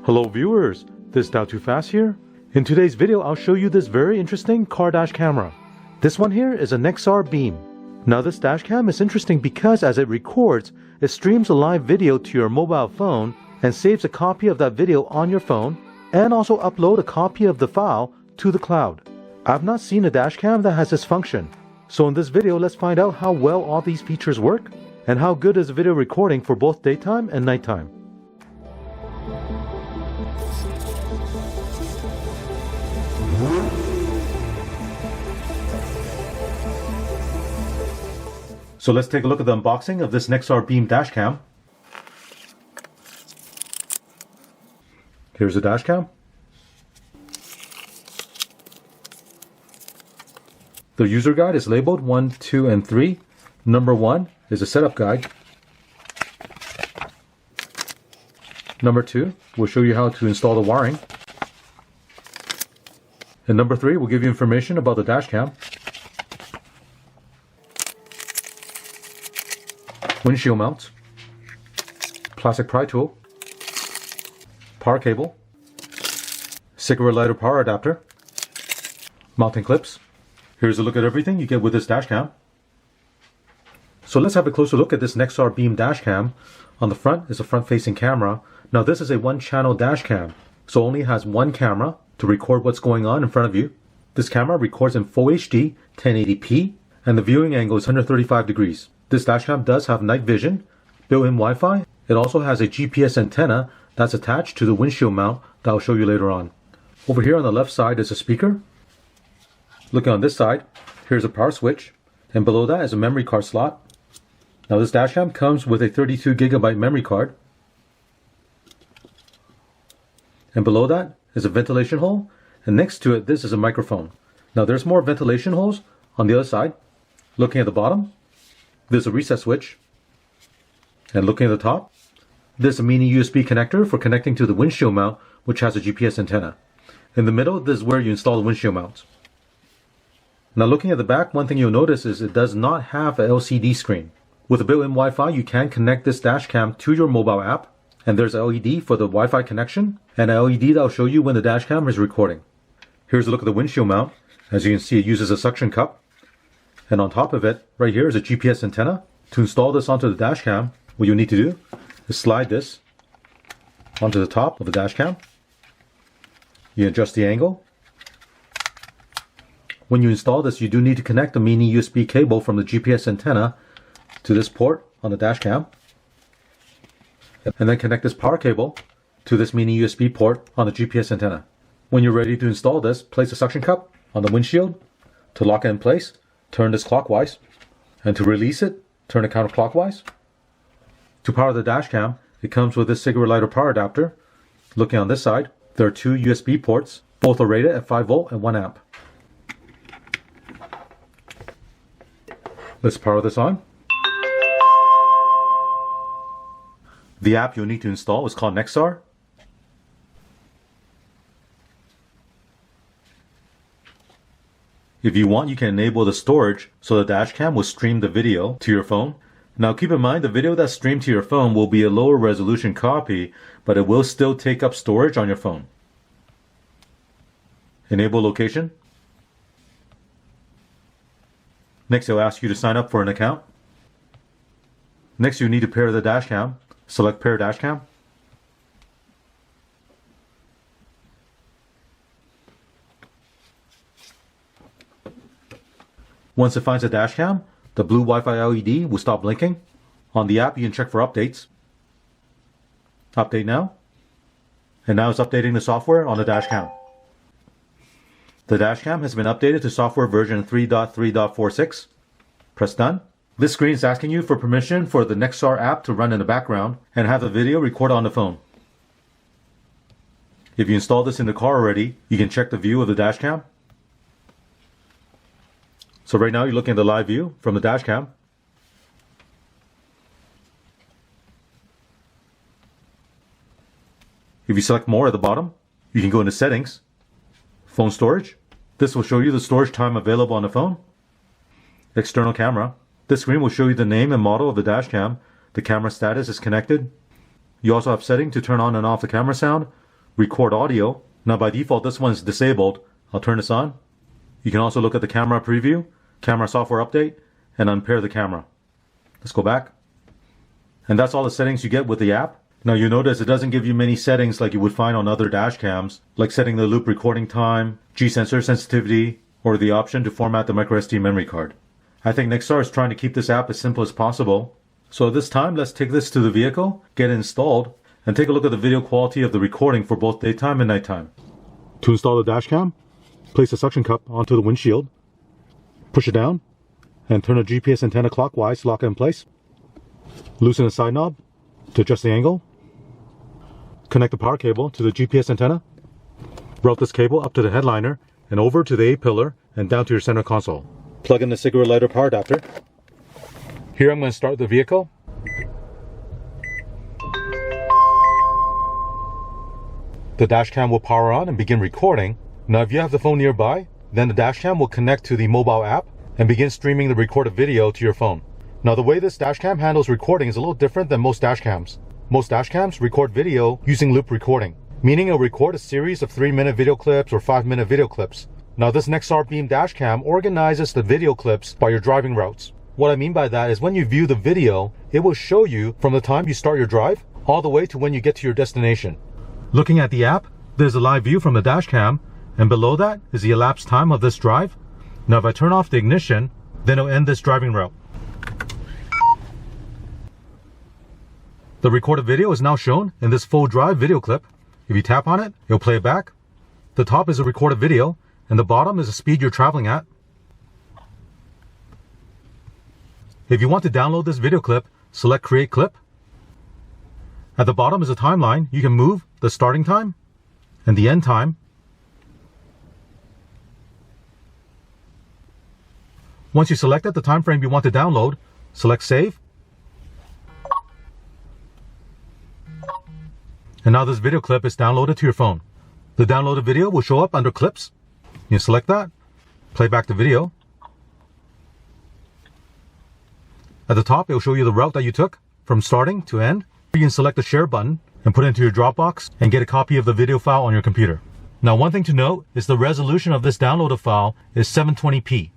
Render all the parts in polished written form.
Hello viewers, this Dow Too Fast here. In today's video I'll show you this very interesting car dash camera. This one here is a Nexar Beam. Now this dash cam is interesting because as it records, it streams a live video to your mobile phone and saves a copy of that video on your phone and also upload a copy of the file to the cloud. I've not seen a dash cam that has this function. So in this video let's find out how well all these features work and how good is video recording for both daytime and nighttime. So let's take a look at the unboxing of this Nexar Beam dashcam. Here's the dashcam. The user guide is labeled 1, 2, and 3. Number 1 is a setup guide. Number 2 will show you how to install the wiring. And number 3 will give you information about the dashcam. Windshield mount, plastic pry tool, power cable, cigarette lighter power adapter, mounting clips. Here's a look at everything you get with this dashcam. So let's have a closer look at this Nexar Beam dashcam. On the front is a front-facing camera. Now this is a one-channel dashcam, so only has one camera to record what's going on in front of you. This camera records in Full HD 1080p, and the viewing angle is 135 degrees. This dashcam does have night vision, built-in Wi-Fi. It also has a GPS antenna that's attached to the windshield mount that I'll show you later on. Over here on the left side is a speaker. Looking on this side, here's a power switch, and below that is a memory card slot. Now this dashcam comes with a 32GB memory card. And below that is a ventilation hole, and next to it this is a microphone. Now there's more ventilation holes on the other side. Looking at the bottom, there's a reset switch, and looking at the top, there's a mini USB connector for connecting to the windshield mount, which has a GPS antenna. In the middle, this is where you install the windshield mount. Now looking at the back, one thing you'll notice is it does not have an LCD screen. With a built-in Wi-Fi, you can connect this dashcam to your mobile app, and there's an LED for the Wi-Fi connection, and an LED that will show you when the dashcam is recording. Here's a look at the windshield mount. As you can see, it uses a suction cup. And on top of it, right here is a GPS antenna. To install this onto the dashcam, what you'll need to do is slide this onto the top of the dashcam. You adjust the angle. When you install this, you do need to connect a mini USB cable from the GPS antenna to this port on the dashcam. And then connect this power cable to this mini USB port on the GPS antenna. When you're ready to install this, place a suction cup on the windshield. To lock it in place, turn this clockwise, and to release it, turn it counterclockwise. To power the dashcam, it comes with this cigarette lighter power adapter. Looking on this side, there are two USB ports. Both are rated at 5 volt and 1 amp. Let's power this on. The app you'll need to install is called Nexar. If you want, you can enable the storage so the dashcam will stream the video to your phone. Now keep in mind the video that's streamed to your phone will be a lower resolution copy, but it will still take up storage on your phone. Enable location. Next it'll ask you to sign up for an account. Next you need to pair the dashcam. Select pair dashcam. Once it finds a dashcam, the blue Wi-Fi LED will stop blinking. On the app, you can check for updates. Update now. And now it's updating the software on the dashcam. The dashcam has been updated to software version 3.3.46. Press done. This screen is asking you for permission for the Nexar app to run in the background and have the video record on the phone. If you installed this in the car already, you can check the view of the dashcam. So right now you're looking at the live view from the dashcam. If you select more at the bottom, you can go into settings, phone storage. This will show you the storage time available on the phone. External camera. This screen will show you the name and model of the dashcam. The camera status is connected. You also have setting to turn on and off the camera sound, record audio. Now by default, this one's disabled. I'll turn this on. You can also look at the camera preview, camera software update, and unpair the camera. Let's go back. And that's all the settings you get with the app. Now you notice it doesn't give you many settings like you would find on other dash cams, like setting the loop recording time, G-sensor sensitivity, or the option to format the microSD memory card. I think Nexar is trying to keep this app as simple as possible. So at this time, let's take this to the vehicle, get it installed, and take a look at the video quality of the recording for both daytime and nighttime. To install the dashcam, place a suction cup onto the windshield, push it down, and turn the GPS antenna clockwise to lock it in place. Loosen the side knob to adjust the angle. Connect the power cable to the GPS antenna. Route this cable up to the headliner and over to the A-pillar and down to your center console. Plug in the cigarette lighter power adapter. Here I'm going to start the vehicle. The dashcam will power on and begin recording. Now if you have the phone nearby, then the dashcam will connect to the mobile app and begin streaming the recorded video to your phone. Now the way this dashcam handles recording is a little different than most dashcams. Most dashcams record video using loop recording, meaning it'll record a series of 3-minute video clips or 5-minute video clips. Now this Nexar Beam dashcam organizes the video clips by your driving routes. What I mean by that is when you view the video, it will show you from the time you start your drive all the way to when you get to your destination. Looking at the app, there's a live view from the dashcam, and below that is the elapsed time of this drive. Now if I turn off the ignition, then it'll end this driving route. The recorded video is now shown in this full drive video clip. If you tap on it, it'll play it back. The top is a recorded video, and the bottom is the speed you're traveling at. If you want to download this video clip, select Create Clip. At the bottom is a timeline. You can move the starting time and the end time. Once you selected the time frame you want to download, select Save. And now this video clip is downloaded to your phone. The downloaded video will show up under Clips. You select that, play back the video. At the top, it will show you the route that you took from starting to end. You can select the Share button and put it into your Dropbox and get a copy of the video file on your computer. Now, one thing to note is the resolution of this downloaded file is 720p.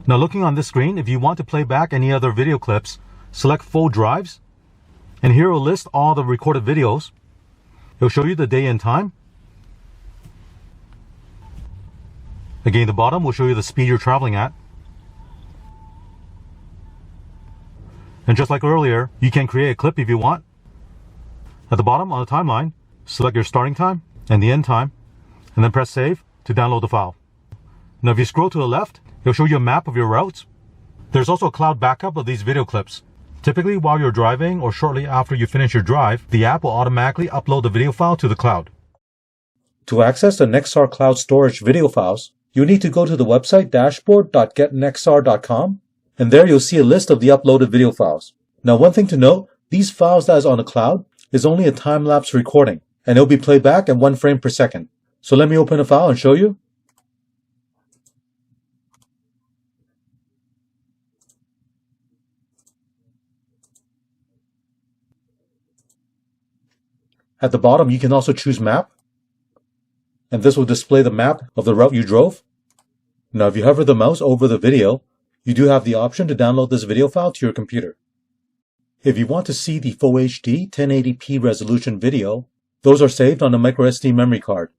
Now, looking on this screen, if you want to play back any other video clips, select Full Drives, and here it will list all the recorded videos. It'll show you the day and time. Again, the bottom will show you the speed you're traveling at. And just like earlier, you can create a clip if you want. At the bottom on the timeline, select your starting time and the end time, and then press Save to download the file. Now if you scroll to the left, it'll show you a map of your routes. There's also a cloud backup of these video clips. Typically while you're driving or shortly after you finish your drive, the app will automatically upload the video file to the cloud. To access the Nexar Cloud Storage video files, you need to go to the website dashboard.getnexar.com, and there you'll see a list of the uploaded video files. Now one thing to note, these files that is on the cloud is only a time-lapse recording, and it'll be played back at 1 frame per second. So let me open a file and show you. At the bottom, you can also choose Map, and this will display the map of the route you drove. Now, if you hover the mouse over the video, you do have the option to download this video file to your computer. If you want to see the Full HD 1080p resolution video, those are saved on a microSD memory card.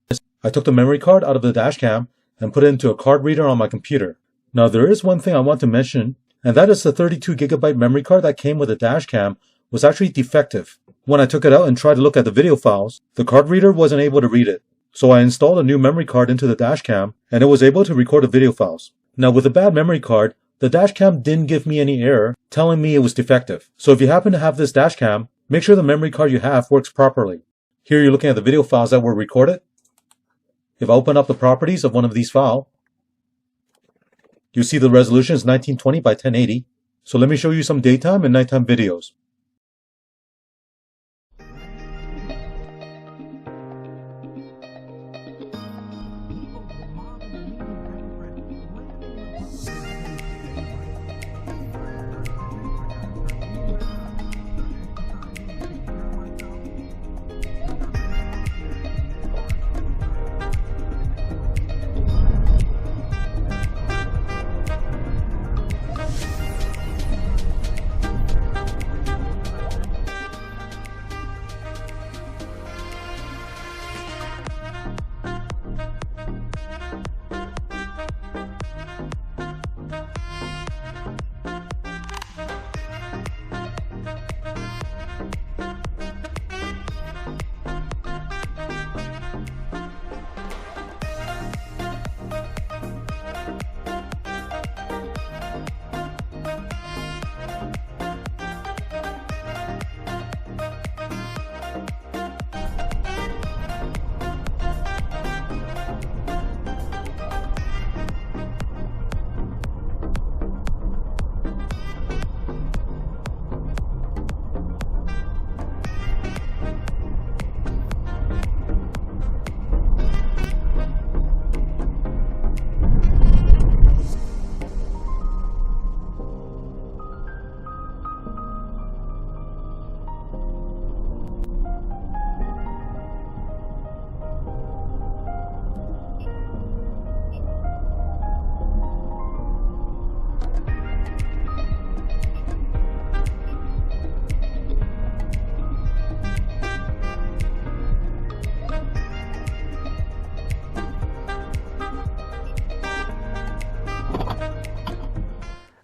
I took the memory card out of the dashcam and put it into a card reader on my computer. Now, there is one thing I want to mention, and that is the 32GB memory card that came with the dashcam was actually defective. When I took it out and tried to look at the video files, the card reader wasn't able to read it. So I installed a new memory card into the dashcam, and it was able to record the video files. Now with a bad memory card, the dashcam didn't give me any error telling me it was defective. So if you happen to have this dashcam, make sure the memory card you have works properly. Here you're looking at the video files that were recorded. If I open up the properties of one of these files, you see the resolution is 1920 by 1080. So let me show you some daytime and nighttime videos.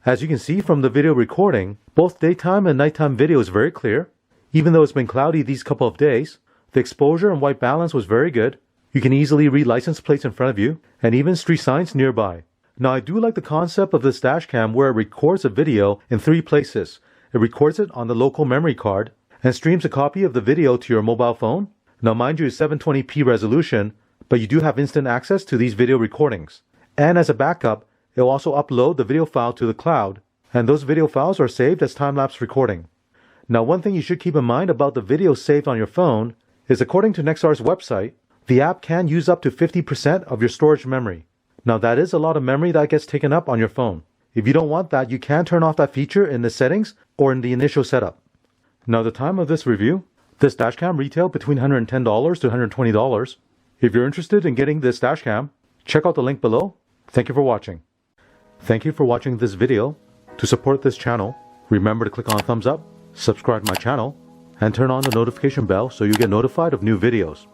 As you can see from the video recording, both daytime and nighttime video is very clear. Even though it's been cloudy these couple of days, the exposure and white balance was very good. You can easily read license plates in front of you and even street signs nearby. Now I do like the concept of this dash cam where it records a video in 3 places. It records it on the local memory card and streams a copy of the video to your mobile phone. Now mind you, it's 720p resolution, but you do have instant access to these video recordings. And as a backup, it will also upload the video file to the cloud, and those video files are saved as time-lapse recording. Now one thing you should keep in mind about the video saved on your phone is according to Nexar's website, the app can use up to 50% of your storage memory. Now that is a lot of memory that gets taken up on your phone. If you don't want that, you can turn off that feature in the settings or in the initial setup. Now at the time of this review, this dashcam retailed between $110 to $120. If you're interested in getting this dashcam, check out the link below. Thank you for watching. Thank you for watching this video. To support this channel, remember to click on thumbs up, subscribe to my channel, and turn on the notification bell so you get notified of new videos.